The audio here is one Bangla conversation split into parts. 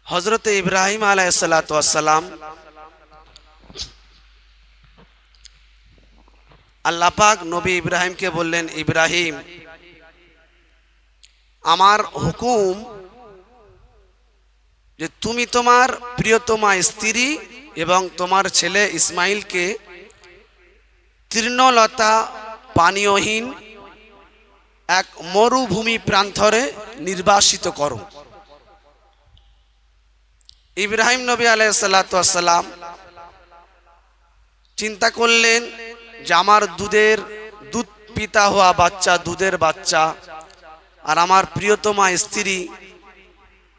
হযরত ইব্রাহিম আলাইহিসসালাতু ওয়াসসালাম আল্লাহ পাক নবী ইব্রাহিমকে বললেন, ইব্রাহিম, আমার হুকুম যে তুমি তোমার প্রিয়তমা স্ত্রী এবং তোমার ছেলে ইসমাইলকে তৃণলতা পানীয়হীন এক মরুভূমি প্রান্তরে নির্বাসিত করো। ইব্রাহিম নবী আলাইহিসসালাতু ওয়াসসালাম চিন্তা করলেন যে আমার দুধ পিতা হওয়া বাচ্চা, দুধের বাচ্চা, আর আমার প্রিয়তমা স্ত্রী,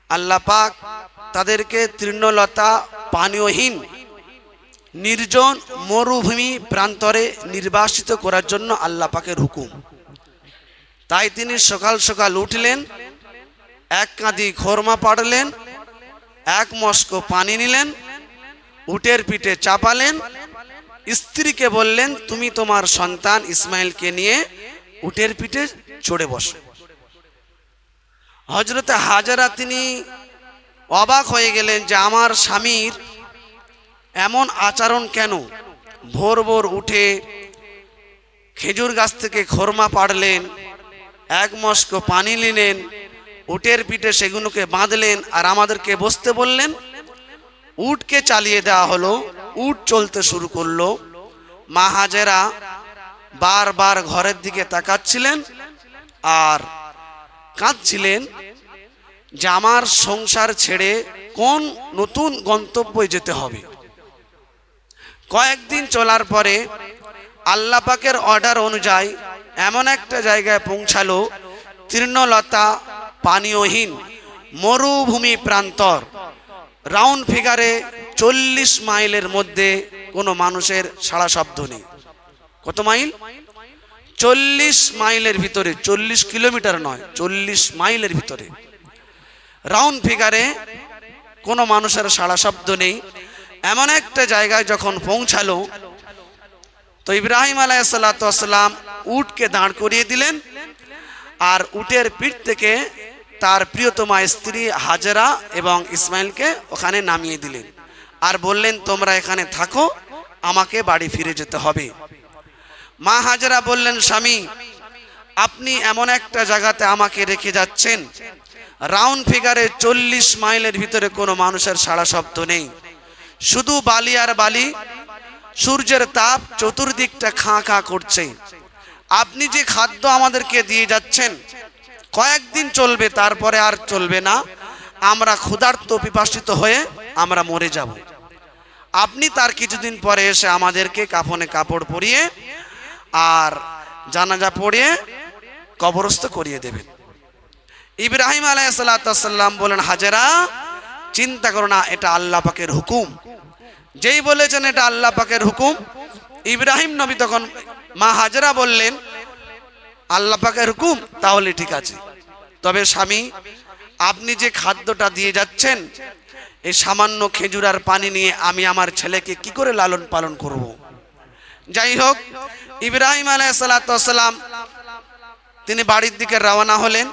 আল্লাহ পাক তাদেরকে তৃণলতা পানীয়হীন নির্জন মরুভূমি প্রান্তরে নির্বাসিত করার জন্য আল্লাহ পাকের হুকুম। তাই তিনি সকাল সকাল উঠলেন, এক কাঁদি খোরমা পাড়লেন, এক মস্ক পানি নিলেন, উটের পিঠে চাপালেন, স্ত্রীকে বললেন, তুমি তোমার সন্তান ইসমাইলকে নিয়ে উটের পিঠে চড়ে বসো। হযরত হাজেরা তিনি অবাক হয়ে গেলেন যে আমার স্বামীর এমন আচরণ কেন। ভোর ভোর উঠে খেজুর গাছ থেকে খোরমা পাড়লেন, এক মস্ক পানি নিলেন, উটের পিঠে সেগুলোকে বাঁধলেন, আর আমাদেরকে বসতে বললেন। উটকে চালিয়ে দেওয়া হলো, উট চলতে শুরু করলো। মা হাজেরা বারবার ঘরের দিকে তাকাচ্ছিলেন আর কাঁদছিলেন যে আমার সংসার ছেড়ে কোন নতুন গন্তব্যে যেতে হবে। কয়েকদিন চলার পরে আল্লাহ পাকের অর্ডার অনুযায়ী এমন একটা জায়গায় পৌঁছালো, তৃণলতা পানীয়হীন মরুভূমি প্রান্তর। রাউন্ড ফিগারে 40 মাইলের মধ্যে কোনো মানুষের সাড়া শব্দ নেই। কত মাইল? 40 মাইলের ভিতরে, 40 কিলোমিটার নয়, 40 মাইলের ভিতরে রাউন্ড ফিগারে কোনো মানুষের সাড়া শব্দ নেই। এমন একটা জায়গায় যখন পৌঁছালো, তো ইব্রাহিম আলাইহিসসালাতু ওয়াসসালাম উটকে দাঁড় করিয়ে দিলেন আর উটের পিঠ থেকে তার প্রিয়তমা স্ত্রী হাজেরা এবং ইসমাইলকে ওখানে নামিয়ে দিলেন আর বললেন, তোমরা এখানে থাকো, আমাকে বাড়ি ফিরে যেতে হবে। মা হাজেরা বললেন, স্বামী, আপনি এমন একটা জায়গাতে আমাকে রেখে যাচ্ছেন, রাউন্ড ফিগারে 40 মাইলের ভিতরে কোনো মানুষের সাড়া শব্দ নেই, শুধু বালি আর বালি, সূর্যের তাপ চতুর্দিকটা খাঁ খাঁ করছে। আপনি যে খাদ্য আমাদেরকে দিয়ে যাচ্ছেন কয়েকদিন চলবে, তারপরে আর চলবে না, আমরা ক্ষুধার্ত পিপাসিত হয়ে আমরা মরে যাব। আপনি তার কিছুদিন পরে এসে আমাদেরকে কাফনে কাপড় পরিয়ে আর জানাজা পড়িয়ে কবরস্থ করিয়ে দেবেন। ইব্রাহিম আলাইহিসসালাতু ওয়াসসালাম বলেন, হাজেরা, চিন্তা করো না, এটা আল্লাহ পাকের হুকুম। যেই বলেছেন এটা আল্লাহ পাকের হুকুম, ইব্রাহিম নবী তখন মা হাজেরা বললেন, আল্লাহ পাকের হুকুম, তাহলে ঠিক আছে। তবে স্বামী, আপনি যে খাদ্যটা দিয়ে যাচ্ছেন, এই সামান্য খেজুর আর পানি নিয়ে আমি আমার ছেলেকে কি করে লালন পালন করব। যাই হোক, ইব্রাহিম আলাইহিসসালাতু ওয়াসসালাম তিনি বাড়ির দিকে রওনা হলেন।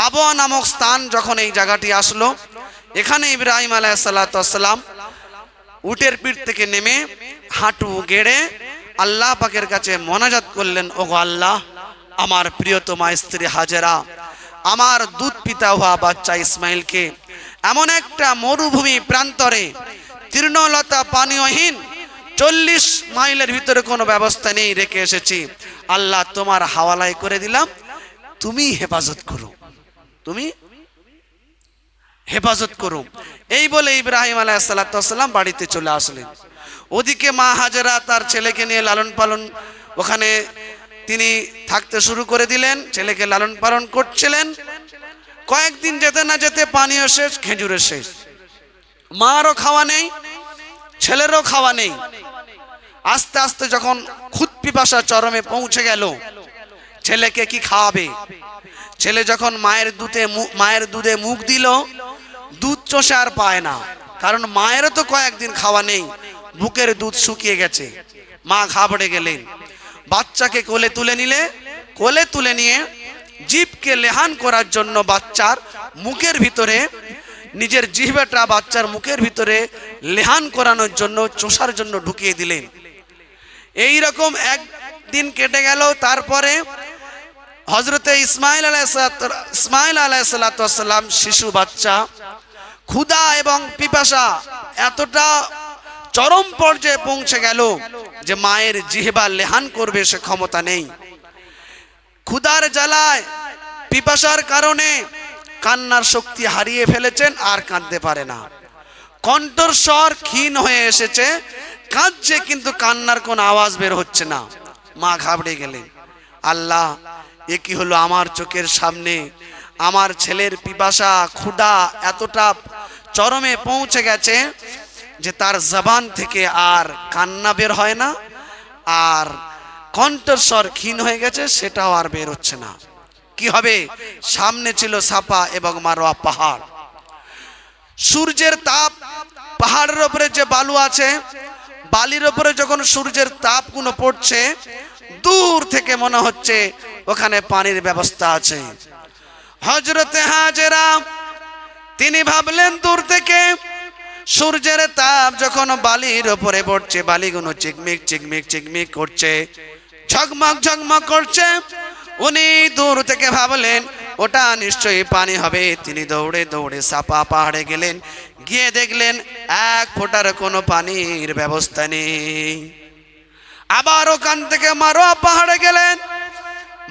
আবওয়া নামক স্থান যখন এই জায়গাটি আসলো, এখানে ইব্রাহিম আলাইহিসসালাতু ওয়াসসালাম উটের পিঠ থেকে নেমে হাঁটু গেড়ে আল্লাহ পাকের কাছে মোনাজাত করলেন, ওগো আল্লাহ, আমার প্রিয়তমা স্ত্রী হাজেরা, আমার দুধ পিতা হওয়া বাচ্চা ইসমাইলকে এমন একটা মরুভূমি প্রান্তরে তৃণলতা পানীয়হীন 40 মাইলের ভিতরে কোনো ব্যবস্থা নেই রেখে এসেছি। আল্লাহ, তোমার হাওয়ালায় করে দিলাম, তুমি হেফাজত করো, তুমি হেফাজত করো। এই বলে ইব্রাহিম আলাইহিসসালাতু ওয়াসসালাম বাড়িতে চলে আসলেন। ওদিকে মা হাজেরা তার ছেলেকে নিয়ে লালন পালন ওখানে তিনি থাকতে শুরু করে দিলেন, ছেলেকে লালন পালন করছিলেন। কয়েকদিন যেতে না যেতে পানিও শেষ, খেজুরের শেষ, মারও খাওয়া নেই, ছেলেরও খাওয়া নেই। আস্তে আস্তে যখন ক্ষুধ পিপাসা চরমে পৌঁছে গেল, ছেলেকে কি খাওয়াবে? ছেলে যখন মায়ের দুধে মুখ দিল, দুধ চষে আর পায় না, কারণ মায়েরও তো কয়েকদিন খাওয়া নেই, বুকের দুধ শুকিয়ে গেছে। মা ঘাবড়ে গেলেন, বাচ্চাকে কোলে তুলে নিয়ে জিভকে লেহান করার জন্য বাচ্চার মুখের ভিতরে নিজের জিহ্বাটা বাচ্চার মুখের ভিতরে লেহান করানোর জন্য, চোষার জন্য ঢুকিয়ে দিলেন। এই রকম একদিন কেটে গেল। তারপরে হযরতে ইসমাইল আলাইহিসসালাম শিশু বাচ্চা, ক্ষুধা এবং পিপাসা এতটা চরম পর্যায়ে পৌঁছে গেল যে মায়ের জিহ্বা লেহান করবে সে ক্ষমতা নেই। ক্ষুধার জ্বালায়, পিপাসার কারণে কান্নার শক্তি হারিয়ে ফেলেছেন, আর কাঁদতে পারে না। কণ্ঠস্বর ক্ষীণ হয়ে এসেছে, কাঁদছে কিন্তু কান্নার কোনো আওয়াজ বের হচ্ছে না। মা ঘাবড়ে গেলেন, আল্লাহ এ কি হলো আমার চোখের সামনে? আমার ছেলের পিপাসা, ক্ষুধা এতটা চরমে পৌঁছে গেছে যে তার জবান থেকে আর কান্না বের হয় না, আর কণ্ঠস্বর ক্ষীণ হয়ে গেছে, সেটাও আর বের হচ্ছে না। কি হবে? সামনে ছিল সাফা এবং মারওয়া পাহাড়। সূর্যের তাপ, পাহাড়ের উপরে যে বালু আছে, বালির উপরে যখন সূর্যের তাপগুলো পড়ছে, দূর থেকে মনে হচ্ছে ওখানে পানির ব্যবস্থা আছে। হযরতে হাজেরা তিনি ভাবলেন, দূর থেকে সূর্যের তাপ যখন বালির উপরে পড়ছে, বালিগুলো চিকমিক চিকমিক চিকমিক করছে, ঝকমক ঝকমক করছে। উনি দূর থেকে ভাবলেন ওটা নিশ্চয়ই পানি হবে। তিনি দৌড়ে দৌড়ে সাফা পাহাড়ে গেলেন, গিয়ে দেখলেন এক ফোঁটার কোনো পানির ব্যবস্থা নেই। আবার ওখান থেকে মারওয়া পাহাড়ে গেলেন,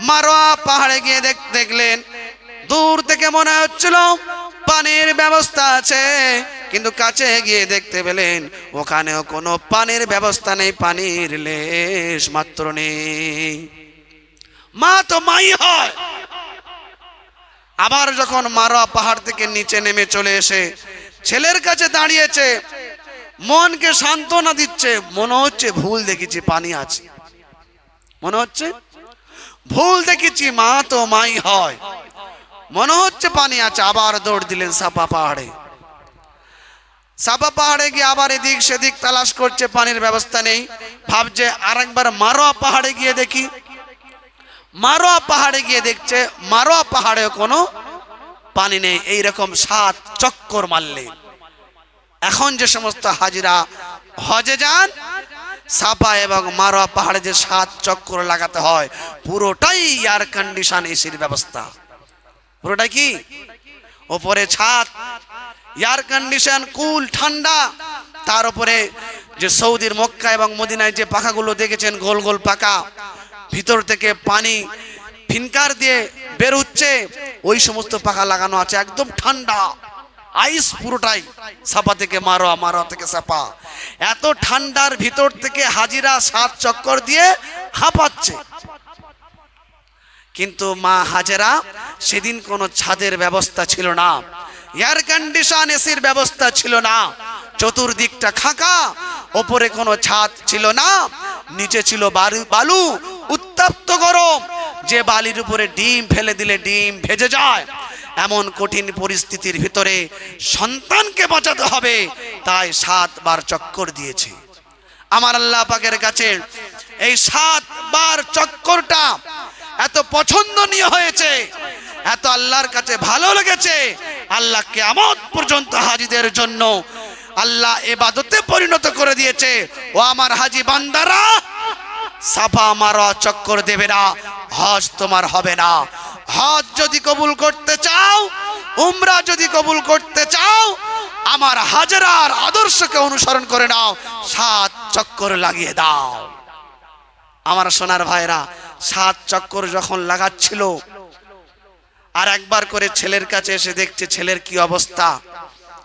মারওয়া পাহাড়ে গিয়ে দেখলেন দূর থেকে মনে হচ্ছিল পানির ব্যবস্থা আছে, কিন্তু কাছে গিয়ে দেখতে পেলেন ওখানেও কোনো পানির ব্যবস্থা নেই, পানির লেশ মাত্র নেই। মা তো মাই হয়। আবার যখন মারওয়া পাহাড় থেকে নিচে নেমে চলে এসে ছেলের কাছে দাঁড়িয়েছে, মনকে সান্ত্বনা দিচ্ছে, মনে হচ্ছে ভুল দেখেছি, পানি আছে, মনে হচ্ছে ভুল দেখেছি, মা তো মাই হয়, মনে হচ্ছে পানি আছে। আবার দৌড় দিলেন সাফা পাহাড়ে। সাফা পাহাড়ে গিয়ে আবার এদিক সেদিক তালাশ করছে, পানির ব্যবস্থা নেই। ভাবছে আরেকবার মারওয়া পাহাড়ে গিয়ে দেখি। মারওয়া পাহাড়ে গিয়ে দেখছে মারওয়া পাহাড়েও কোনো পানি নেই। এইরকম 7 চক্কর মারলে, এখন যে সমস্ত হাজিরা হজে যান, সাফা এবং মারওয়া পাহাড়ে যে 7 চক্কর লাগাতে হয়, পুরোটাই এয়ার কন্ডিশন, এসির ব্যবস্থা। পুরোটাই কি? ওপরে ছাদ, এয়ার কন্ডিশন, কুল, ঠান্ডা। তার উপরে যে সৌদির মক্কা এবং মদিনায় যে পাখাগুলো দেখেছেন, গোল গোল পাখা, ভিতর থেকে পানি ফিনকার দিয়ে বের হচ্ছে, ওই সমস্ত পাখা লাগানো আছে, একদম ঠান্ডা আইস পুরোটাই। সাফা থেকে মারওয়া, মারওয়া থেকে সাফা, এত ঠান্ডার ভিতর থেকে হাজিরা 7 চক্কর দিয়ে হাঁপাচ্ছে। কিন্তু মা হাজেরা সেদিন কোনো ছাদের ব্যবস্থা ছিল না, এয়ার কন্ডিশন এসির ব্যবস্থা ছিল না, চতুর্দিকটা খাঁকা, ওপরে কোনো ছাদ ছিল না, নিচে ছিল বালু, উত্তপ্ত গরম, যে বালির উপরে ডিম ফেলে দিলে ডিম ভেজে যায়। এমন কঠিন পরিস্থিতির ভিতরে সন্তানকে বাঁচাতে হবে, তাই 7 বার চক্কর দিয়েছে। আমার আল্লাহ পাকের কাছে এই 7 বার চক্করটা এত পছন্দনীয় হয়েছে, এত আল্লাহর কাছে ভালো লেগেছে, আল্লাহ কিয়ামত পর্যন্ত হাজীদের জন্য আল্লাহ ইবাদতে পরিণত করে দিয়েছে। ও আমার হাজী বান্দারা, সাফা মারওয়া চক্কর দেবে না, হজ তোমার হবে না। হজ যদি কবুল করতে চাও, উমরা যদি কবুল করতে চাও, আমার হাজেরার আদর্শকে অনুসরণ করে নাও, 7 চক্কর লাগিয়ে দাও। আমার সোনার ভাইরা, 7 চক্কর যখন লাগাচ্ছিল, আর একবার করে ছেলের কাছে এসে দেখছে ছেলের কি অবস্থা।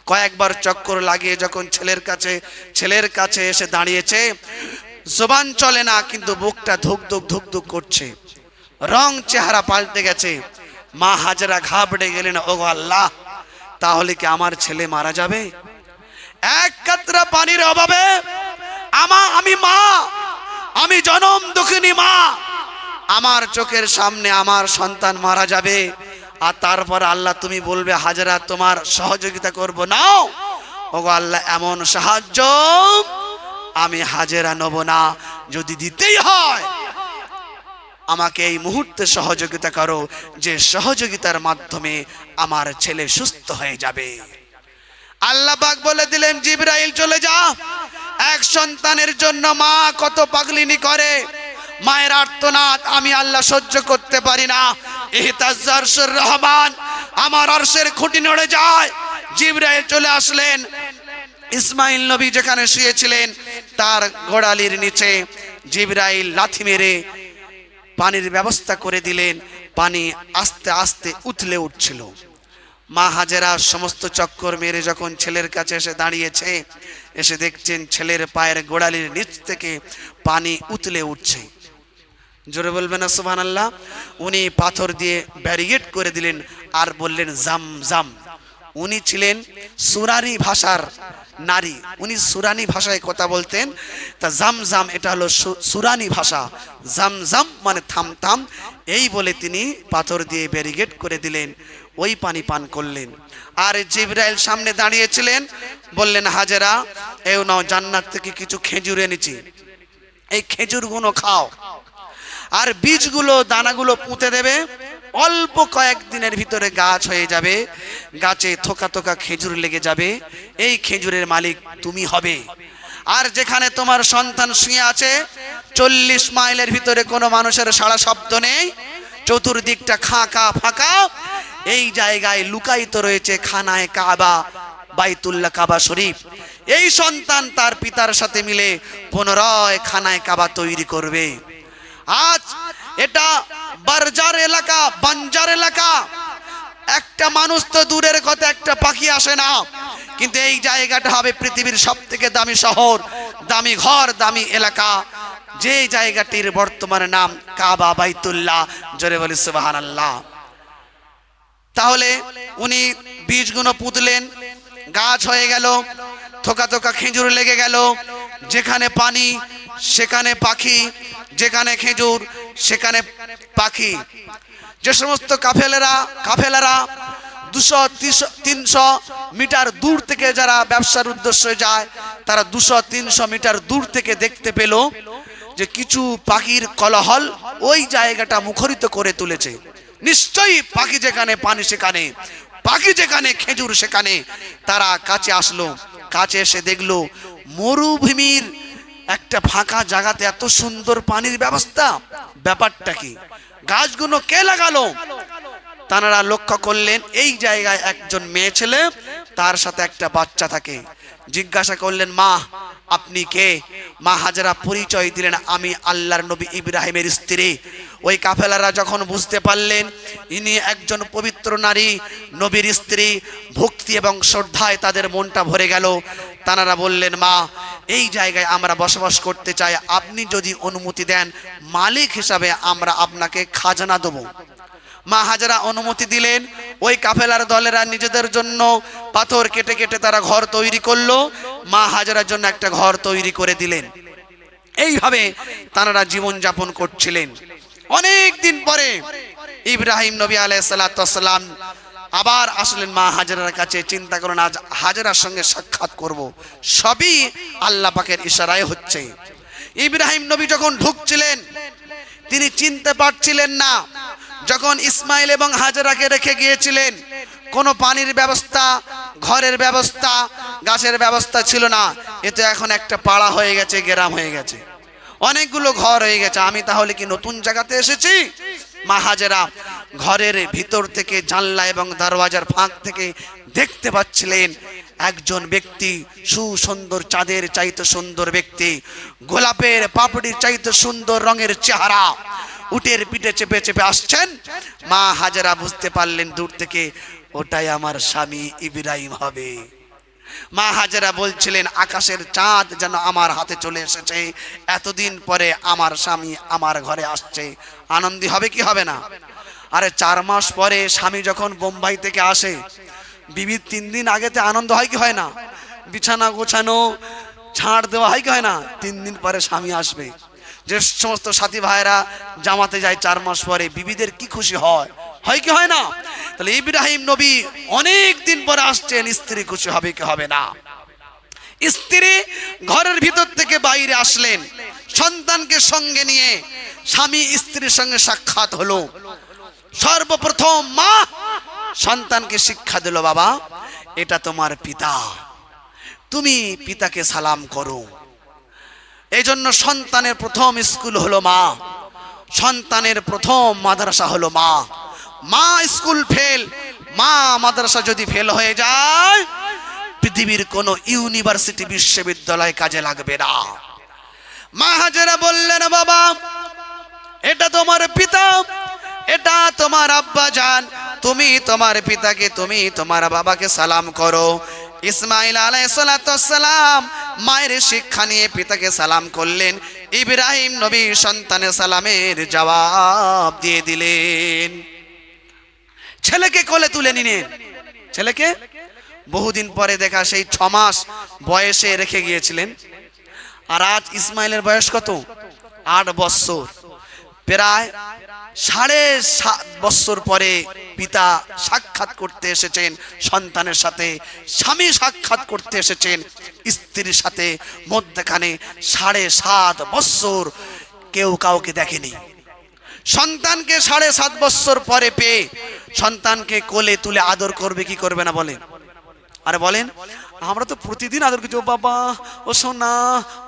কয়েকবার চক্কর লাগিয়ে যখন ছেলের কাছে এসে দাঁড়িয়েছে, জবান চলে না, কিন্তু বুকটা ধুক ধুক ধুক ধুক করছে, রং চেহারা পাল্টে গেছে। মা হাজেরা ঘাবড়ে গেলেন, ওগো আল্লাহ, তাহলে কি আমার ছেলে মারা যাবে? এক কাতরা পানির অভাবে আমি জনম দুঃখিনী মা, আমার চোখের সামনে আমার সন্তান মারা যাবে, আর তারপর আল্লাহ তুমি বলবে হাজেরা তোমার সহযোগিতা করব? নাও। ওগো আল্লাহ, এমন সাহায্য আমি হাজেরা নেব না, যদি দিতেই হয় আমাকে এই মুহূর্তে সহযোগিতা করো, যে সহযোগিতার মাধ্যমে আমার ছেলে সুস্থ হয়ে যাবে। আল্লাহ পাক বলে দিলেন, জিবরাইল চলে যা। এক সন্তানের জন্য মা কত পাগলিনি করে, মায়ের আর্তনাদ আমি আল্লাহ সহ্য করতে পারি না। ইহতাজ্জা আরশুর রহমান, আমার আরশের খুঁটি নড়ে যায়। জিবরাইল চলে আসলেন, ইসমাইল নবী যেখানে শুয়েছিলেন তার গোড়ালির নিচে জিবরাইল লাথি মেরে পানির ব্যবস্থা করে দিলেন। পানি আস্তে আস্তে উথলে উঠছিল। মা হাজেরা সমস্ত চক্কর মেরে যখন ছেলের কাছে এসে দাঁড়িয়েছে, এসে দেখছেন ছেলের পায়ের গোড়ালির নিচ থেকে পানি উতলে উঠছে। জোরে বলবেন না সুবহানাল্লাহ। উনি পাথর দিয়ে ব্যারিকেড করে দিলেন আর বললেন জাম জাম। উনি ছিলেন সুরানি ভাষার নারী, উনি সুরানি ভাষায় কথা বলতেন। তা জাম জাম এটা হলো সুরানি ভাষা, জাম জাম মানে থাম থাম। এই বলে তিনি পাথর দিয়ে ব্যারিকেড করে দিলেন, ওই পানি পান করলেন। আর জিবরাইল সামনে দাঁড়িয়েছিলেন, বললেন হাজেরা এও নাও, জান্নাত থেকে কিছু খেজুর এনেছি, এই খেজুরগুলো খাও। আর বীজগুলো দানাগুলো পুঁতে দেবে, অল্প কয়েকদিনের ভিতরে গাছ হয়ে যাবে, গাছে থোকা থোকা খেজুর লেগে যাবে, এই খেজুরের মালিক তুমি হবে। আর যেখানে তোমার সন্তান শুয়ে আছে 40 মাইলের ভিতরে কোনো মানুষের সাড়া শব্দ নেই, চতুর্দিকটা ফাঁকা ফাঁকা, এই জায়গায় লুকায়িত রয়েছে খানায়ে কাবা, বাইতুল্লাহ কাবা শরীফ। এই সন্তান তার পিতার সাথে মিলে পুনরায় খানায়ে কাবা তৈরি করবে। আজ এটা বারজার এলাকা, বাঞ্জার এলাকা, একটা মানুষ তো দূরের কথা, একটা পাখি আসে না, কিন্তু এই জায়গাটা হবে পৃথিবীর সবথেকে দামি শহর, দামি ঘর, দামি এলাকা, যে জায়গাটির বর্তমানে নাম কাবা, বাইতুল্লাহ। জোরে বলি সুবহানাল্লাহ। তাহলে উনি বীজগুলো পুঁতলেন, গাছ হয়ে গেল, থোকা থোকা খেজুর লেগে গেল। যেখানে পানি সেখানে পাখি, যেখানে খেজুর সেখানে পাখি। যে সমস্ত কাফেলারা 200-300 মিটার দূর থেকে যারা ব্যবসার উদ্দেশ্যে যায়, তারা 200-300 মিটার দূর থেকে দেখতে পেল যে কিছু পাখির কোলাহল ওই জায়গাটা মুখরিত করে তুলেছে। নিশ্চয়ই পাখি যেখানে পানি সেখানে, পাখি যেখানে খেজুর সেখানে। তারা কাছে আসলো, কাছে এসে দেখলো মরুভূমির একটা ফাঁকা জায়গাতে এত সুন্দর পানির ব্যবস্থা, ব্যাপারটা কি? গাছগুলো কে লাগালো? তারা লক্ষ্য করলেন এই জায়গায় একজন মেয়ে ছেলে, তার সাথে একটা বাচ্চা থাকে। জিজ্ঞাসা করলেন, মা আপনি কে? মা হাজেরা পরিচয় দিলেন, আমি আল্লাহর নবী ইব্রাহিমের স্ত্রী। ওই কাফেলারা যখন বুঝতে পারলেন ইনি একজন পবিত্র নারী, নবীর স্ত্রী, ভক্তি এবং শ্রদ্ধায় তাদের মনটা ভরে গেল। তারা বললেন, মা এই জায়গায় আমরা বসবাস করতে চাই, আপনি যদি অনুমতি দেন মালিক হিসাবে আমরা আপনাকে খাজনা দেব। মা হাজেরা অনুমতি দিলেন। ওই কাফেলার দলেরা নিজেদের জন্য পাথর কেটে কেটে তারা ঘর তৈরি করলো, মা হাজেরার জন্য একটা ঘর তৈরি করে দিলেন। এইভাবে তারা জীবন যাপন করছিলেন। অনেক দিন পরে ইব্রাহিম নবী আলাইহিস সালাতু ওয়াস সালাম আবার আসলেন মা হাজেরার কাছে। চিন্তা করুন, আজ হাজেরার সঙ্গে সাক্ষাৎ করব, সবই আল্লাহ পাকের ইশারায় হচ্ছে। ইব্রাহিম নবী যখন ঢুকছিলেন তিনি চিনতে পারছিলেন না, যখন ইসমাইল এবং হাজেরাকে রেখে গিয়েছিলেন কোনো পানির ব্যবস্থা, ঘরের ব্যবস্থা, গাছের ব্যবস্থা ছিল না। এ তো এখন একটা পাড়া হয়ে গেছে, গ্রাম হয়ে গেছে, অনেকগুলো ঘর হয়ে গেছে। আমি তাহলে কি নতুন জায়গাতে এসেছি? মা হাজেরা ঘরের ভিতর থেকে জানলা এবং দরওয়াজার ফাঁক থেকে দেখতে পাচ্ছিলেন একজন ব্যক্তি, সুসুন্দর, চাঁদের চাইতে সুন্দর ব্যক্তি, গোলাপের পাপড়ির চাইতে সুন্দর রঙের চেহারা, উটের পিঠে চেপে চেপে আসছেন। মা হাজেরা বুঝতে পারলেন দূর থেকে ওটাই আমার স্বামী ইব্রাহিম হবে। মা হাজেরা বলছিলেন, আকাশের চাঁদ যেন আমার হাতে চলে এসেছে, এতদিন পরে আমার স্বামী আমার ঘরে আসছে। আনন্দি হবে কি হবে না? আরে 4 মাস পরে স্বামী যখন বোম্বাই থেকে আসে, বিবির 3 দিন আগেতে আনন্দ হয় কি হয় না? বিছানা গোছানো, ছাড় দেওয়া হয় কি হয় না? 3 দিন পরে স্বামী আসবে। যে সমস্ত সাথী ভাইরা জামাতে যায় 4 মাস পরে, বিবিদের কি খুশি হয়, হয় কি হয় না? তাহলে ইব্রাহিম নবী অনেক দিন পরে আসছেন, স্ত্রী খুশি হবে কি হবে না? স্ত্রী ঘরের ভিতর থেকে বাইরে আসলেন, সন্তানকে সঙ্গে নিয়ে স্বামী স্ত্রীর সঙ্গে সাক্ষাৎ হলো। সর্বপ্রথম মা সন্তানকে শিক্ষা দিল, বাবা এটা তোমার পিতা, তুমি পিতাকে সালাম করো। এই জন্য সন্তানের প্রথম স্কুল হলো মা, সন্তানের প্রথম মাদ্রাসা হলো মা। মা স্কুল ফেল, মা মাদ্রাসা যদি ফেল হয়ে যায়, পৃথিবীর কোনো ইউনিভার্সিটি বিশ্ববিদ্যালয় কাজে লাগবে না। মা হাজেরা বললেন, বাবা এটা তোমার পিতা, এটা তোমার আব্বা জান, তুমি তোমার পিতাকে, তুমি তোমার বাবাকে সালাম করো। ইসমাইল আলাইহিস সালাম মায়ের শিক্ষা নিয়ে পিতাকে সালাম করলেন। ইব্রাহিম নবী সন্তানের সালামের জবাব দিয়ে দিলেন। ছেলেকে কোলে তুলে নিলেন। ছেলেকে বহুদিন পরে দেখা, সেই 6 মাস বয়সে রেখে গিয়েছিলেন। আর আজ ইসমাইলের বয়স কত? 8 বছর। প্রায় 7.5 বছর পরে পিতা সাক্ষাৎ করতে এসেছেন সন্তানের সাথে, স্বামী সাক্ষাৎ করতে এসেছেন স্ত্রীর সাথে। মধ্যখানে 7.5 বছর কেউ কাউকে দেখেনি। সন্তানকে 7.5 বছর পরে পেয়ে সন্তানকে কোলে তুলে আদর করবে কি করবে না বলেন? আরে বলেন, আমরা তো প্রতিদিন আদর করছি। ও বাবা, ও সোনা,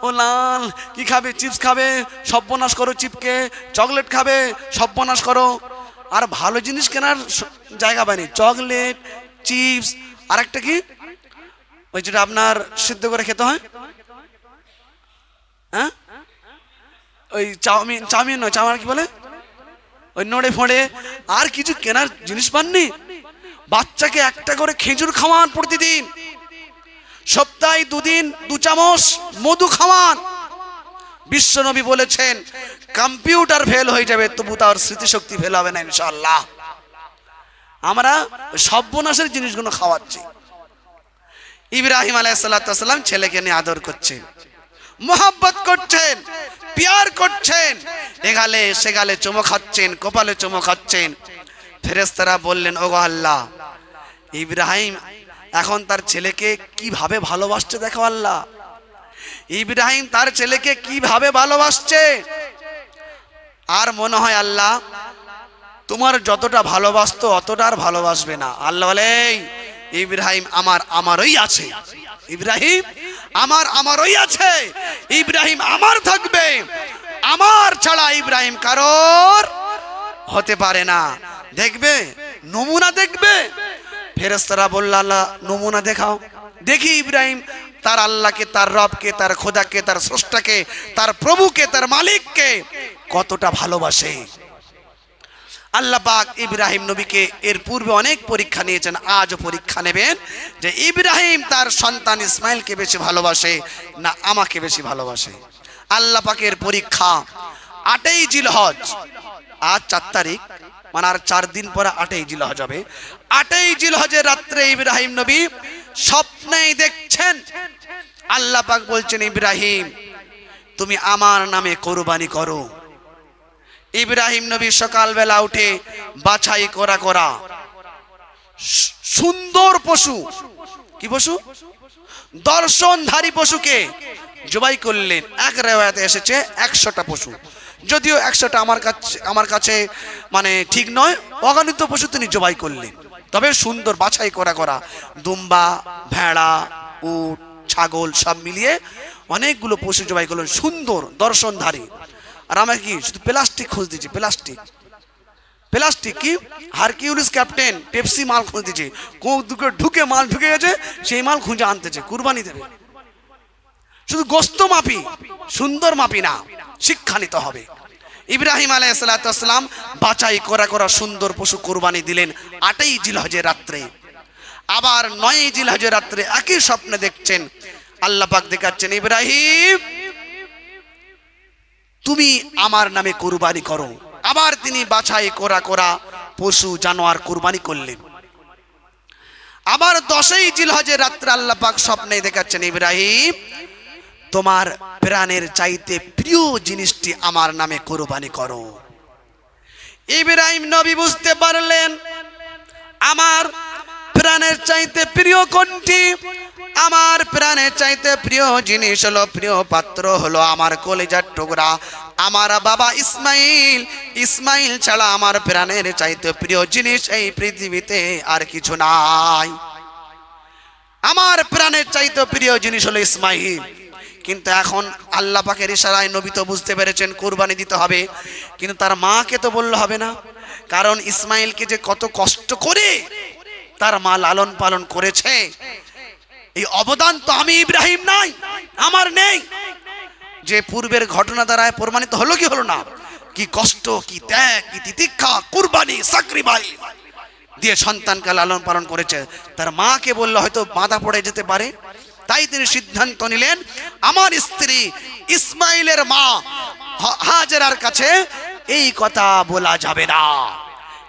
ও লাল, কি খাবে? চিপস খাবে, সর্বনাশ করো চিপকে। চকলেট খাবে, সর্বনাশ করো। আর ভালো জিনিস কেনার জায়গা পায়নি, চকলেট, চিপস, আর একটা কি ওই যেটা আপনার সিদ্ধ করে খেতে হয়, হ্যাঁ ওই চাউমিন, চাউমিন নয়, চাউমিন কি বলে, ওই নড়ে ফোড়ে। আর কিছু কেনার জিনিস পাননি? বাচ্চাকে একটা করে খেজুর খাওয়ান প্রতিদিন, সপ্তাহে 2 দিন 2 চামচ মধু খাওয়ান। বিশ্বনবী বলেছেন কম্পিউটার ফেল হয়ে যাবে তবু তার স্মৃতিশক্তি ফেল হবে না ইনশাআল্লাহ। আমরা সর্বনাশের জিনিসগুলো খাওয়াচ্ছি। ইব্রাহিম আলাইহিস সালাম ছেলেকে নিয়ে আদর করছেন, মোহাব্বত করছেন, পিয়ার করছেন, এগালে সেগালে চুমো খাচ্ছেন, কপালে চুমো খাচ্ছেন। ফেরেশতারা বললেন, ওগো আল্লাহ, ইব্রাহিম এখন তার ছেলেকে কিভাবে ভালোবাসছে দেখো আল্লাহ। ইব্রাহিম তার ছেলেকে কিভাবে ভালোবাসছে। আর মনে হয় আল্লাহ তোমার যতটা ভালোবাসতো অতটা আর ভালোবাসবে না। আল্লাহ বলে, ইব্রাহিম আমারই আছে, ইব্রাহিম আমারই আছে, ইব্রাহিম আমার থাকবে, আমার ছাড়া ইব্রাহিম কারোর হতে পারে না। দেখবে, নমুনা দেখবে। ফেরেশতারা বলল, আল্লাহ নমুনা দেখাও, দেখি ইব্রাহিম তার আল্লাহকে, তার রবকে, তার খোদাকে, তার স্রষ্টাকে, তার প্রভুকে, তার মালিককে কতটা ভালোবাসে। আল্লাহ পাক ইব্রাহিম নবীকে এর পূর্বে অনেক পরীক্ষা নিয়েছেন, আজও পরীক্ষা নেবেন যে ইব্রাহিম তার সন্তান ইসমাইলকে বেশি ভালোবাসে না আমাকে বেশি ভালোবাসে। আল্লাহ পাকের পরীক্ষা। 8ই জিলহজ, আজ 4 তারিখ, মানে আর 4 দিন পরে 8ই জিলহজ হবে। 8ই জিলহজের রাত্রে ইব্রাহিম নবী স্বপ্নেই দেখছেন আল্লাহ পাক বলছেন, ইব্রাহিম তুমি আমার নামে কোরবানি করো। ইব্রাহিম নবী সকালবেলা উঠে বাছাই করা সুন্দর পশু, কি পশু? দর্শনধারী পশুকে জবাই করলেন। এক রিওয়ায়াতে এসেছে 100টা পশু, যদিও 100টা আমার কাছে মানে ঠিক নয়। অগণিত পশু তিনি জবাই করলেন, তবে সুন্দর বাছাই করা দুম্বা, ভেড়া, উট, ছাগল সব মিলিয়ে অনেকগুলো পশু জবাই করলেন, সুন্দর দর্শনধারী। আর আমরা কি শুধু প্লাস্টিক খুঁজ দিচ্ছি, প্লাস্টিক কি হারকিউলিস ক্যাপ্টেন পেপসি মাল খুঁজ দিচ্ছে, ঢুকে মাল ঢুকে গেছে, সেই মাল খুঁজে আনতেছে, কুরবানি দেবে। শুধু গোস্ত মাপি, সুন্দর মাপি না, শিক্ষা নিতে হবে। ইব্রাহিম আলাইহিস সালাম বাছাই করা সুন্দর পশু কুরবানি দিলেন 8ই জিলহজের রাত্রে। আবার 9ই জিলহজের রাত্রে একই স্বপ্নে দেখছেন, আল্লাহ পাক দেখাচ্ছেন, ইব্রাহিম তুমি আমার নামে কুরবানি করো। আবার তিনি বাছাই করা পশু জানোয়ার কুরবানি করলেন। আবার 10ই জিলহজের রাত্রে আল্লাহ পাক স্বপ্নে দেখাচ্ছেন, ইব্রাহিম তোমার প্রাণের চাইতে প্রিয় জিনিসটি আমার নামে কুরবানি করো। ইব্রাহিম নবী বুঝতে পারলেন আমার প্রাণের চাইতে প্রিয় কোনটি? আমার প্রাণের চাইতে প্রিয় জিনিস হলো, প্রিয় পাত্র হলো আমার কলিজার টুকরা, আমার বাবা ইসমাইল। ইসমাইল ছাড়া আমার প্রাণের চাইতে প্রিয় জিনিস এই পৃথিবীতে আর কিছু নাই। আমার প্রাণের চাইতে প্রিয় জিনিস হলো ইসমাইল। কিন্তু এখন আল্লাহ পাকের ইশারায় নবী তো বুঝতে পেরেছেন কুরবানি দিতে হবে, কিন্তু তার মাকে তো বললে হবে না, কারণ ইসমাইলকে যে কত কষ্ট করে তার মা লালন পালন করেছে, এই অবদান তো আমি ইব্রাহিম নাই, আমার নেই। যে পূর্বের ঘটনা দ্বারা প্রমাণিত হলো কি হলো না, কি কষ্ট, কি ত্যাগ, কি তিতিক্ষা, কুরবানি, সাকরিফাইস দিয়ে সন্তানকে লালন পালন করেছে। তার মাকে বললে হয়তো বাধা পড়ে যেতে পারে, তাই তিনি সিদ্ধান্ত নিলেন আমার স্ত্রী ইসমাইলের মা হাজেরার কাছে এই কথা বলা যাবে না।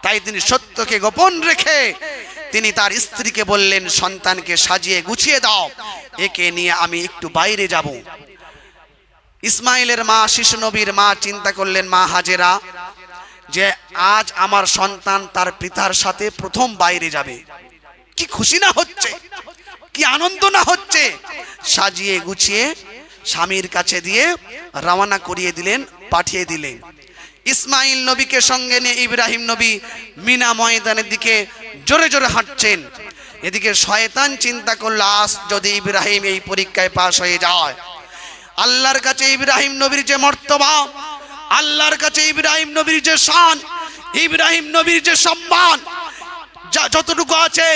তাই তিনি সত্যকে গোপন রেখে তিনি তার স্ত্রীকে বললেন, সন্তানকে সাজিয়ে গুছিয়ে দাও, একে নিয়ে আমি একটু বাইরে যাব। ইসমাইলের মা, শিশু নবীর মা চিন্তা করলেন, মা হাজেরা, যে আজ আমার সন্তান তার পিতার সাথে প্রথম বাইরে যাবে, কি খুশি না হচ্ছে, কি আনন্দ না হচ্ছে। সাজিয়ে গুছিয়ে স্বামীর কাছে দিয়ে রওনা করিয়ে দিলেন, পাঠিয়ে দিলেন। ইসমাইল নবীকে সঙ্গে নিয়ে ইব্রাহিম নবী মিনা ময়দানের দিকে জোরে জোরে হাঁটছেন। এদিকে শয়তান চিন্তা করল, আজ যদি ইব্রাহিম এই পরীক্ষায় পাশ হয়ে যায়, আল্লাহর কাছে ইব্রাহিম নবীর যে মর্তবা, আল্লাহর কাছে ইব্রাহিম নবীর যে শান, ইব্রাহিম নবীর যে সম্মান, যতটুকু আছে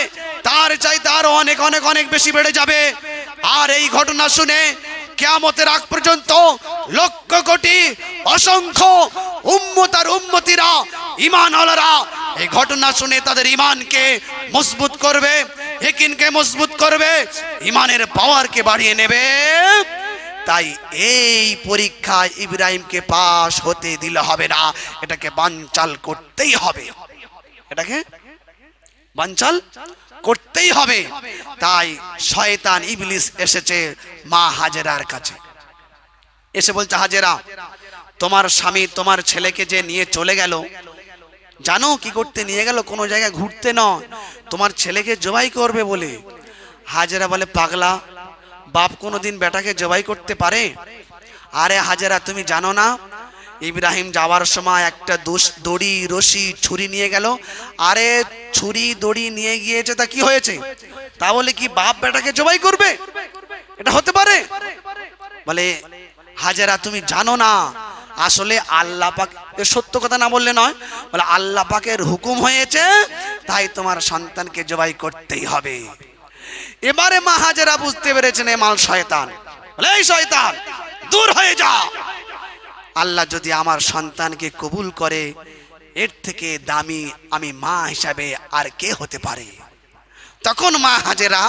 তার চাইতে আরো অনেক অনেক অনেক বেশি বেড়ে যাবে। আর এই ঘটনা শুনে কিয়ামতের আগ পর্যন্ত লক্ষ কোটি অসংখ্য উম্মত আর উম্মতিরা, ঈমানওয়ালারা এই ঘটনা শুনে তাদের ঈমানকে মজবুত করবে, ইয়াকিনকে মজবুত করবে, ঈমানের পাওয়ারকে বাড়িয়ে নেবে। তাই এই পরীক্ষায় ইব্রাহিমকে পাশ হতে দিলে হবে না, এটাকে বানচাল করতেই হবে, এটাকে বানচাল করতেই হবে। তাই শয়তান ইবলিস এসেছে মা হাজেরার কাছে, এসে বলছে, হাজেরা, তোমার স্বামী তোমার ছেলেকে যে নিয়ে চলে গেল, জানো কি করতে নিয়ে গেল? কোনো জায়গায় ঘুরতে নয়, তোমার ছেলেকে জবাই করবে বলে। হাজেরা বলে, পাগলা, বাপ কোনোদিন বেটাকে জবাই করতে পারে? আরে হাজেরা, তুমি জানো না ইব্রাহিম যাওয়ার সময় একটা দড়ি, রশি, ছুরি নিয়ে গেল। আরে ছুরি দড়ি নিয়ে গিয়েছে, তা কি হয়েছে? তা বলে কি বাপ বেটাকে জবাই করবে? এটা হতে পারে? বলে, হাজেরা তুমি জানো না, আসলে আল্লাহ পাক, সত্য কথা না বললে নয়, বলে আল্লাহ পাকের হুকুম হয়েছে, তাই তোমার সন্তানকে জবাই করতেই হবে। এবারে মা হাজেরা বুঝতে পেরেছেন এ মাল শয়তান। বলে, এই শয়তান, দূর হয়ে যা, আল্লাহ যদি আমার সন্তানকে কবুল করে, এর থেকে দামি আমি মা হিসাবে আর কে হতে পারে। তখন মা হাজেরা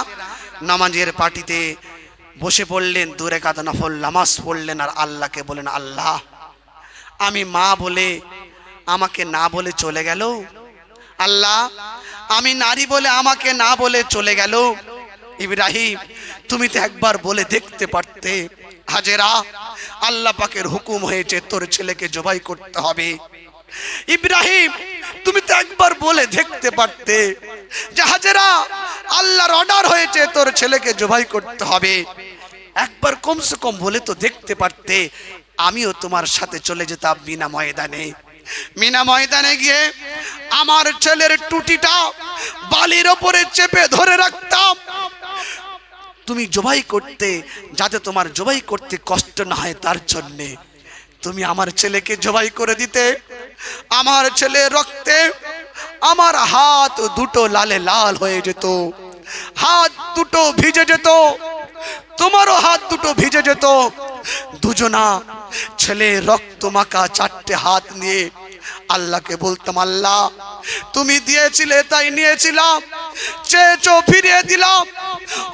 নামাজের পাটিতে বসে পড়লেন, 2 রাকাত নফল নামাজ পড়লেন, আর আল্লাহকে বলেন, আল্লাহ, আমি মা বলে আমাকে না বলে চলে গেল, আল্লাহ আমি নারী বলে আমাকে না বলে চলে গেল। ইব্রাহিম, তুমি তো একবার বলে দেখতে পারতে, হাজেরা, আল্লাহ পাকের হুকুম হয়েছে তোর ছেলেকে জবাই করতে হবে। ইব্রাহিম, তুমি তো একবার বলে দেখতে পারতে যে হাজেরা, আল্লাহর অর্ডার হয়েছে তোর ছেলেকে জবাই করতে হবে। একবার কমসে কম বলে তো দেখতে পারতে, আমিও তোমার সাথে চলে যেতাম মিনা ময়দানে। মিনা ময়দানে গিয়ে আমার ছেলের টুটিটা বালির ওপরে চেপে ধরে রাখতাম, তুমি জবাই করতে, যাতে তোমার জবাই করতে কষ্ট না হয় তার জন্যে তুমি আমার ছেলেকে জবাই করে দিতে। আমার ছেলের রক্তে আমার হাত দুটো লালে লাল হয়ে যেত, হাত দুটো ভিজে যেত, তোমারও হাত দুটো ভিজে যেত। দুজনা ছেলে রক্ত মাখা 4টে হাত নিয়ে আল্লাহকে বলতাম, আল্লাহ তুমি দিয়েছিলে তাই নিয়েছিলাম, চেয়েছো ফিরিয়ে দিলাম।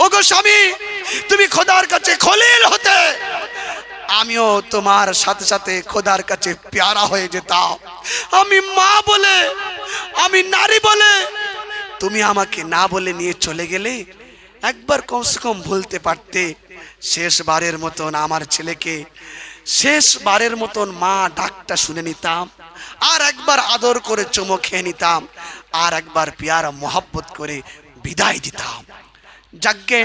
ওগো স্বামী, তুমি খোদার কাছে খলিল হতে, আমিও তোমার সাথে সাথে খোদার কাছে প্যারা হয়ে যেতাম। আমি মা বলে, আমি নারী বলে তুমি আমাকে না বলে নিয়ে চলে গেলে, একবার কমসে কম বলতে পারতে, শেষবারের মতন আমার ছেলেকে, শেষবারের মতন মা ডাকটা শুনে নিতাম, আর একবার আদর করে চুমো খেয়ে নিতাম, আর একবার পিয়ারা মোহাব্বত করে বিদায় দিতাম। যাকে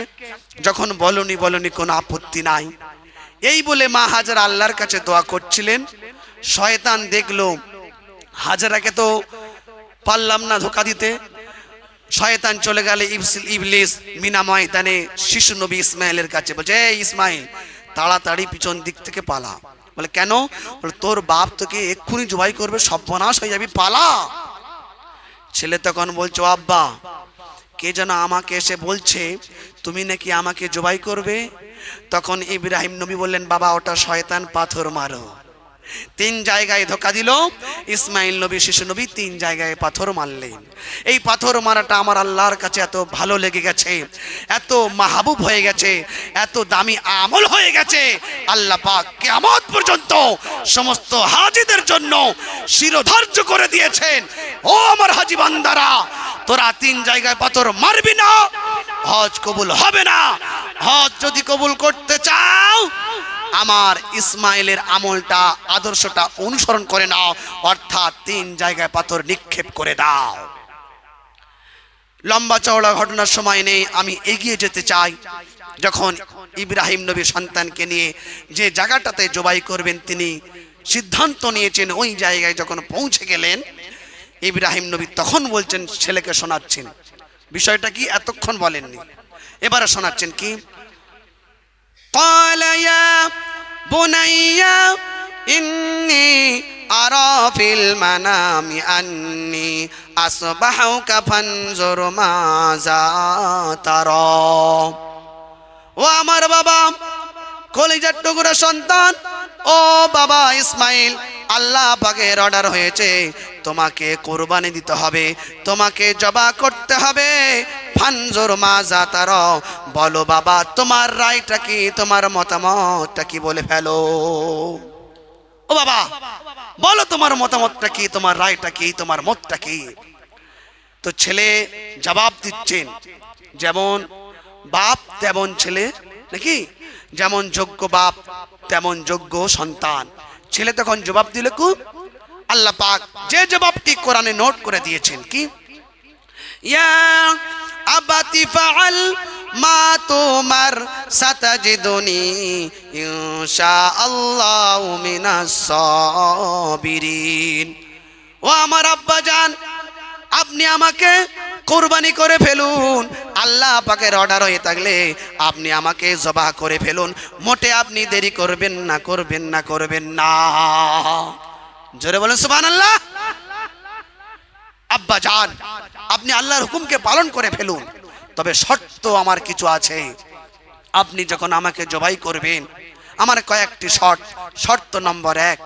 যখন বলনি কোনো আপত্তি নাই, এই বলে মা হাজেরা আল্লাহর কাছে দোয়া করছিলেন। শয়তান দেখলো হাজেরাকে তো পারলাম না ধোকা দিতে, শয়তান চলে গেল ইবলিস মিনা ময়দানে শিশু নবী ইসমাইলের কাছে, বলছে এই ইসমাইল তাড়াতাড়ি পিছন দিক থেকে পালা। বলে কেন? বলে তোর বাপ তোকে এক্ষুনি জবাই করবে, সর্বনাশ হয়ে যাবি, পালা। ছেলে তখন বলছো আব্বা কে যেন আমাকে এসে বলছে তুমি নাকি আমাকে জবাই করবে। তখন ইব্রাহিম নবী বললেন বাবা ওটা শয়তান, পাথর মারো। 3 জায়গায় ধোকা দিল ইসমাইল নবী, শিশু নবী 3 জায়গায় পাথর মারলেন। এই পাথর মারাটা আমার আল্লাহর কাছে এত ভালো লেগে গেছে, এত মাহবুব হয়ে গেছে, এত দামি আমল হয়ে গেছে, আল্লাহ পাক কিয়ামত পর্যন্ত সমস্ত হাজীদের জন্য শিরোধার্য করে দিয়েছেন। ও আমার হাজী বান্দারা, তোরা 3 জায়গায় পাথর মারবি না, হজ কবুল হবে না। হজ যদি কবুল করতে চাও আমার ইসমাইলের আমলটা, আদর্শটা অনুসরণ করে নাও, অর্থাৎ 3 জায়গায় পাথর নিক্ষেপ করে দাও। লম্বা চওড়া ঘটনার সময় নেই, আমি এগিয়ে যেতে চাই। যখন ইব্রাহিম নবী সন্তানকে নিয়ে যে জায়গাটাতে জবাই করবেন তিনি সিদ্ধান্ত নিয়েছেন, ওই জায়গায় যখন পৌঁছে গেলেন ইব্রাহিম নবী তখন বলছেন, ছেলেকে শোনাচ্ছেন বিষয়টা কি, এতক্ষণ বলেননি, এবারে শোনাচ্ছেন কি, قال يا بني إني أرى في المنام أني أصبحك فانظر ماذا ترى। ও আমার বাবা, কলিজার টুকরা সন্তান, ও বাবা ইসমাইল, আল্লাহ পাকের অর্ডার হয়েছে তোমাকে কুরবানি দিতে হবে, তোমাকে জবাই করতে হবে। ফানজুর মাজা তারা, বলো বাবা তোমার রায়টা কি, তোমার মতামতটা কি, বলে ফেলো। ও বাবা বলো তোমার মতামতটা কি, তোমার রায়টা কি, তোমার মতটা কি। তো ছেলে জবাব দিচ্ছেন, যেমন বাপ তেমন ছেলে নাকি, যেমন যোগ্য বাপ তেমন যোগ্য সন্তান। ছেলে তখন জবাব দিল কু, আল্লাহ পাক যে জবাবটি কোরআনে নোট করে দিয়েছেন কি, ইয়া আবাতি ফাআল মা তুমার সাতাজিদুনি ইনশাআল্লাহু মিনাস সাবিরিন। ও আমার আব্বা জান, আপনি আমাকে কুরবানি করে ফেলুন, আল্লাহ পাকের অর্ডার হয়ে থাকলে আপনি আমাকে জবাহ করে ফেলুন, মোটে আপনি দেরি করবেন না, করবেন না, করবেন না। জোরে বলেন সুবহানাল্লাহ। আব্বা জান আপনি আল্লাহর হুকুমকে পালন করে ফেলুন, তবে শর্ত আমার কিছু আছে। আপনি যখন আমাকে জবাই করবেন আমার কয়েকটি শর্ত। নম্বর 1,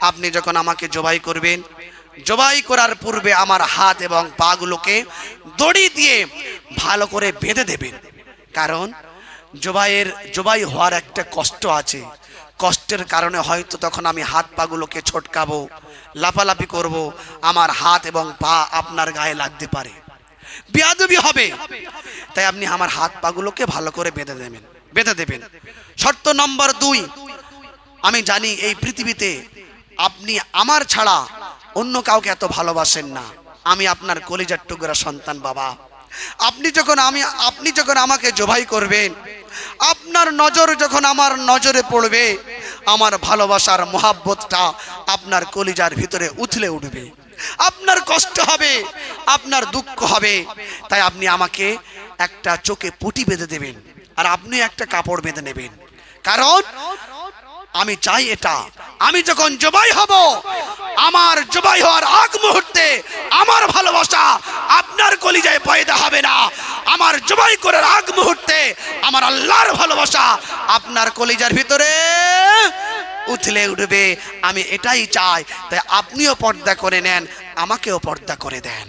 আপনি যখন আমাকে জবাই করবেন, জবাই করার পূর্বে আমার হাত এবং পা গুলোকে দড়ি দিয়ে ভালো করে বেঁধে দেবেন। কারণ জবাই হওয়ার একটা কষ্ট আছে, কষ্টের কারণে হয়তো তখন আমি হাত পা গুলোকে ছটকাবো, লাফালাফি করব, আমার হাত এবং পা আপনার গায়ে লাগতে পারে, বেয়াদবি হবে। তাই আপনি আমার হাত পা গুলোকে ভালো করে বেঁধে দেবেন। শর্ত নম্বর 2, আমি জানি এই পৃথিবীতে আপনি আমার ছাড়া অন্য কাউকে এত ভালোবাসেন না, আমি আপনার কলিজার টুকরা সন্তান বাবা। আপনি যখন আমাকে জবাই করবেন, আপনার নজর যখন আমার নজরে পড়বে, আমার ভালোবাসার মোহাব্বতটা আপনার কলিজার ভিতরে উথলে উঠবে, আপনার কষ্ট হবে, আপনার দুঃখ হবে। তাই আপনি আমাকে একটা চোখে পুঁটি বেঁধে দেবেন, আর আপনি একটা কাপড় বেঁধে নেবেন। কারণ আমি চাই এটা, আমি যখন জবাই হব, আমার জবাই হওয়ার আগ মুহূর্তে আমার ভালোবাসা আপনার কলিজায় পয়দা হবে না, আমার জবাই করার আগ মুহূর্তে আমার আল্লাহর ভালোবাসা আপনার কলিজার ভিতরে উথলে উঠবে। আমি এটাই চাই, তাই আপনিও পর্দা করে নেন, আমাকেও পর্দা করে দেন।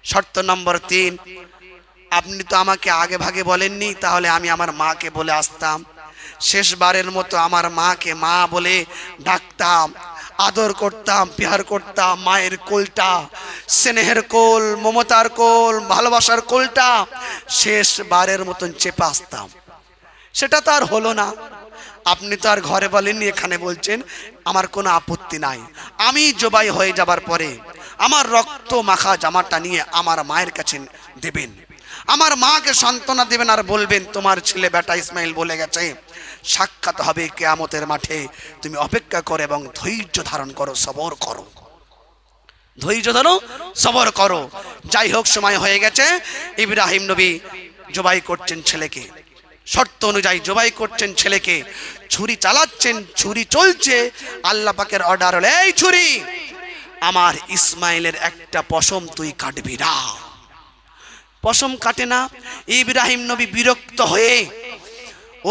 শর্ত নম্বর 3, আপনি তো আমাকে আগে ভাগে বলেননি, তাহলে আমি আমার মাকে বলে আসতাম, শেষবারের মতো আমার মাকে মা বলে ডাকতাম, আদর করতাম, প্যার করতাম, মায়ের কোলটা, স্নেহের কোল, মমতার কোল, ভালোবাসার কোলটা শেষবারের মতন চেপে আসতাম। সেটা তো আর হলো না। আপনি তো আর ঘরে বলেননি, এখানে বলছেন। আমার কোনো আপত্তি নাই, আমি জবাই হয়ে যাবার পরে আমার রক্ত মাখা জামাটা নিয়ে আমার মায়ের কাছে দেবেন, আমার মাকে সান্ত্বনা দেবেন, আর বলবেন তোমার ছেলে বেটা ইসমাইল বলে গেছে সাক্ষাৎ হবে কিয়ামতের মাঠে, তুমি অপেক্ষা করো এবং ধৈর্য ধারণ করো, সবর করো। ধৈর্য ধরো, সবর করো। যাই হোক, সময় হয়ে গেছে। ইব্রাহিম নবী জবাই করছেন ছেলেকে, শর্ত অনুযায়ী জবাই করছেন ছেলেকে, ছুরি চালাচ্ছেন, ছুরি চলছে। আল্লাহ পাকের অর্ডার হলো, এই ছুরি, আমার ইসমাইলের একটা পশম তুই কাটবি না। পশম কাটে না। ইব্রাহিম নবী বিরক্ত হয়ে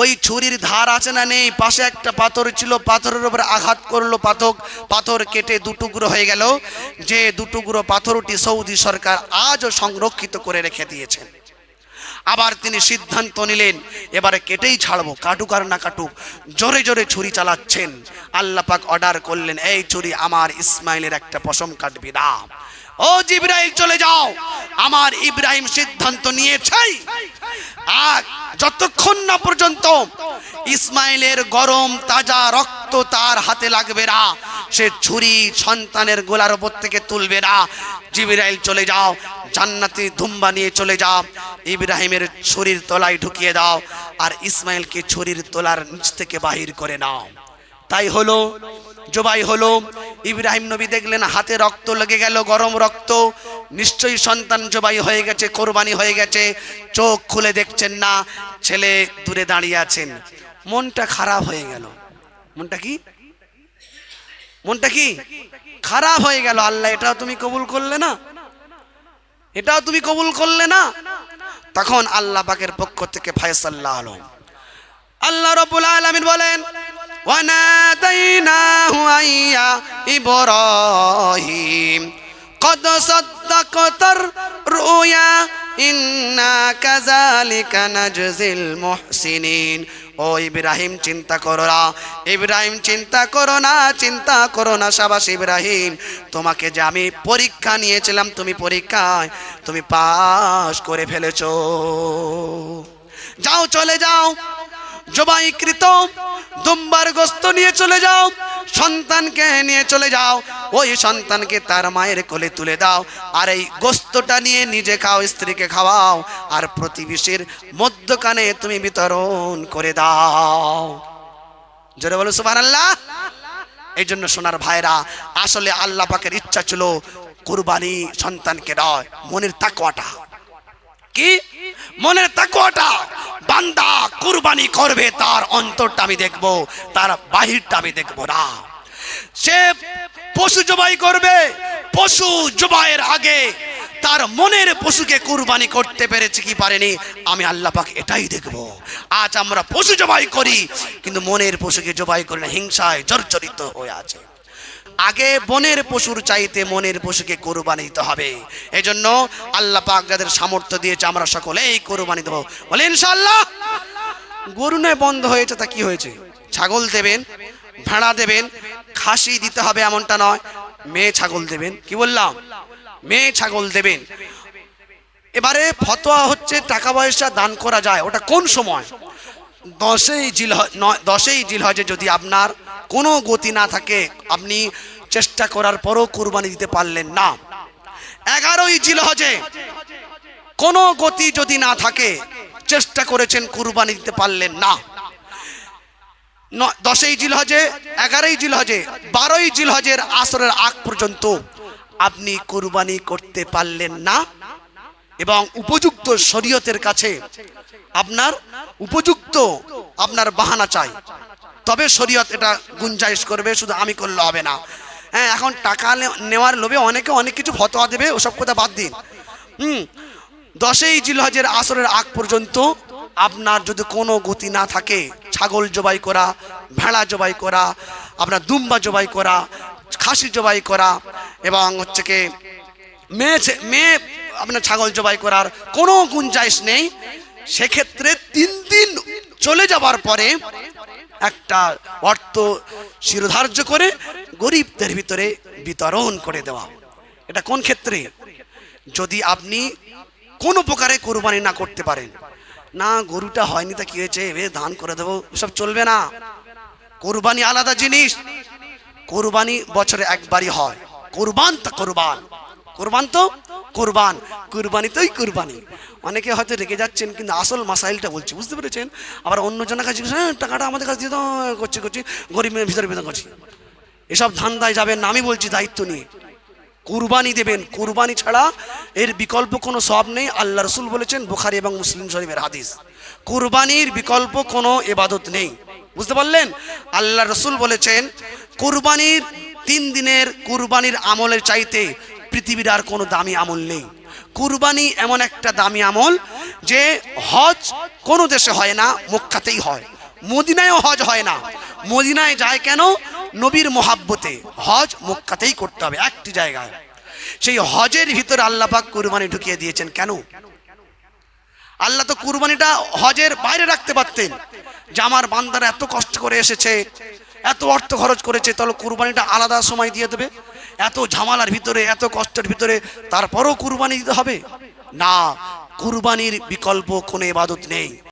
ওই ছুরির ধার আছে না নেই, পাশে একটা পাথর ছিল, পাথরের উপর আঘাত করলো, পাথর কেটে দুটুকরো হয়ে গেল। যে দুটুকরো পাথরটি সৌদি সরকার আজও সংরক্ষিত করে রেখে দিয়েছেন। আবার তিনি সিদ্ধান্ত নিলেন, এবারে কেটেই ছাড়বো, কাটুক আর না কাটুক। জোরে জোরে ছুরি চালাচ্ছেন। আল্লাহ পাক অর্ডার করলেন, এই ছুরি, আমার ইসমাইলের একটা পশম কাটবি না। ও জিবরাইল, চলে যাও। আমার ইব্রাহিম সিদ্ধান্ত নিয়েছে, আর যতক্ষণ না পর্যন্ত ইসমাইলের গরম তাজা রক্ত তার হাতে লাগবে না, সে ছুরি সন্তানের গোলার উপর থেকে তুলবে না। জিবরাইল, চলে যাও, জান্নাতি ধুম্বা নিয়ে চলে যাও, ইব্রাহিমের ছুরির তলায় ঢুকিয়ে দাও, আর ইসমাইলকে ছুরির তলার নিচ থেকে বাহির করে নাও। তাই হলো, জবাই হলো। ইব্রাহিম নবী দেখলেন হাতে রক্ত লেগে গেল, গরম রক্ত, নিশ্চয়ই সন্তান জবাই হয়ে গেছে, কোরবানি হয়ে গেছে। চোখ খুলে দেখছেন না, ছেলে দূরে দাঁড়িয়ে আছেন। মনটা খারাপ হয়ে গেল। মনটা কি খারাপ হয়ে গেল। আল্লাহ, এটাও তুমি কবুল করলে না, এটাও তুমি কবুল করলে না। তখন আল্লাহ পাকের পক্ষ থেকে ফয়সালা হলো। আল্লাহ রাব্বুল আলামিন বলেন, ওয়ানাদাইনাহু আইয়া ইব্রাহিম কদ সাদ্দাকাতার রুয়া ইন্না কাযালিকা নাজজিল মুহসিনিন। ও ইব্রাহিম, চিন্তা করো না, ইব্রাহিম চিন্তা করো না, চিন্তা করো না। শাবাশ ইব্রাহিম, তোমাকে যে আমি পরীক্ষা নিয়েছিলাম, তুমি পরীক্ষায় তুমি পাশ করে ফেলেছো। যাও, চলে যাও, জবাইকৃত দুম্বার গোশত নিয়ে চলে যাও, সন্তানকে নিয়ে চলে যাও, ওই সন্তানকে তার মায়ের কোলে তুলে দাও, আর এই গোশতটা নিয়ে নিজে খাও, স্ত্রীকে খাওয়াও, আর প্রতিবেশীর মধ্যখানে তুমি বিতরণ করে দাও। জোরে বলো সুবহানাল্লাহ। এই জন্য সোনার ভাইরা, আসলে আল্লাহ পাকের ইচ্ছা ছিল কুরবানি সন্তানকে দেয়। মনের তাকওয়াটা কি? মনের তাকওয়াটা। বান্দা কুরবানি করবে, তার অন্তরটা আমি দেখব, তার বাহিরটা আমি দেখব না। সে পশু জবাই করবে, পশু জবাইয়ের আগে তার মনের পশুকে কুরবানি করতে পেরেছে কি পারেনি, আমি আল্লাহ পাক এটাই দেখব। আজ আমরা পশু জবাই করি, কিন্তু মনের পশুকে জবাই করি না, হিংসায় জর্জরিত হয়ে আছে। আগে বনের পশুর চাইতে মনের পশুকে কোরবানি দিতে হবে। এজন্য আল্লাহ পাক যাদের সামর্থ্য দিয়েছে, আমরা সকলেই কোরবানি দেবো, বলে ইনশাআল্লাহ। গরু নয় বন্ধ হয়েছে, তা কি হয়েছে? ছাগল দেবেন, ভেড়া দেবেন, খাসি দিতে হবে এমনটা নয়, মেয়ে ছাগল দেবেন। কি বললাম? মেয়ে ছাগল দেবেন। এবারে ফতোয়া হচ্ছে টাকা পয়সা দান করা যায়, ওটা কোন সময়? 10ই জিলহজে যদি আপনার কোনো গতি না থাকে, আপনি চেষ্টা করার পরও কুরবানি দিতে পারলেন না, 11ই জিলহজে কোনো গতি যদি না থাকে, চেষ্টা করেছেন কুরবানি দিতে পারলেন না, 10ই জিলহজে, 11ই জিলহজে, 12ই জিলহজের আসরের আগ পর্যন্ত আপনি কুরবানি করতে পারলেন না, এবং উপযুক্ত শরীয়তের কাছে আপনার উপযুক্ত আপনার বাহানা চাই, তবে শরীয়ত এটা গুঞ্জাইশ করবে, শুধু আমি করলে হবে না। হ্যাঁ, এখন টাকা নেওয়ার লোভে অনেকে অনেক কিছু ফতোয়া দেবে, ওসব কথা বাদ দিন। 10ই জিলহজের আসরের আগ পর্যন্ত আপনার যদি কোনো গতি না থাকে, ছাগল জবাই করা, ভেড়া জবাই করা, আপনার দুম্বা জবাই করা, খাসি জবাই করা, এবং হচ্ছে কি মেয়ে আপনার ছাগল জবাই করার কোনো গুঞ্জাইশ নেই, সেক্ষেত্রে 3 দিন চলে যাবার পরে একটা অর্থ শিরোধার্য করে গরিবদের ভিতরে বিতরণ করে দেওয়া। এটা কোন ক্ষেত্রে? যদি আপনি কোনো প্রকারে কোরবানি না করতে পারেন, না গরুটা হয়নি তা কি হয়েছে, দান করে দেবো, সব চলবে না। কোরবানি আলাদা জিনিস। কোরবানি বছরে একবারই হয়। কোরবান তো কোরবান, কোরবান তো কোরবান, কুরবানি তোই কুরবানি। অনেকে হয়তো রেগে যাচ্ছেন, কিন্তু আসল মাসাইলটা বলছি, বুঝতে পেরেছেন? আবার অন্যজনের কাছে টাকাটা আমাদের কাছে দিয়ে করছি গরিবের ভিতরে বেতন করছি, এসব ধান্দায় যাবেন না। আমি বলছি দায়িত্ব নিয়ে, কুরবানি দেবেন, কুরবানি ছাড়া এর বিকল্প কোনো সওয়াব নেই। আল্লাহ রসুল বলেছেন, বুখারী এবং মুসলিম শরীফের হাদিস, কুরবানির বিকল্প কোনো ইবাদত নেই। বুঝতে পারলেন? আল্লাহ রসুল বলেছেন কুরবানির 3 দিনের কুরবানির আমলের চাইতে পৃথিবীর আর কোনো দামি আমল নেই। কুরবানি এমন একটা দামি আমল যে হজ কোনো দেশে হয় না, মক্কাতেই হয়। মদিনায়ও হজ হয় না। মদিনায় যায় কেন? নবীর মোহাব্বতে। হজ মক্কাতেই করতে হবে, একটি জায়গায়। সেই হজের ভিতরে আল্লাহ পাক কুরবানি ঢুকিয়ে দিয়েছেন। কেন? আল্লাহ তো কুরবানিটা হজের বাইরে রাখতে পারতেন, যে আমার বান্দারা এত কষ্ট করে এসেছে, এত অর্থ খরচ করেছে, তাহলে কুরবানিটা আলাদা সময় দিয়ে দেবে। এত ঝামেলার ভিতরে, এত কষ্টের ভিতরে তারপরও কুরবানি দিতে হবে না। কুরবানির বিকল্প কোনো ইবাদত নেই।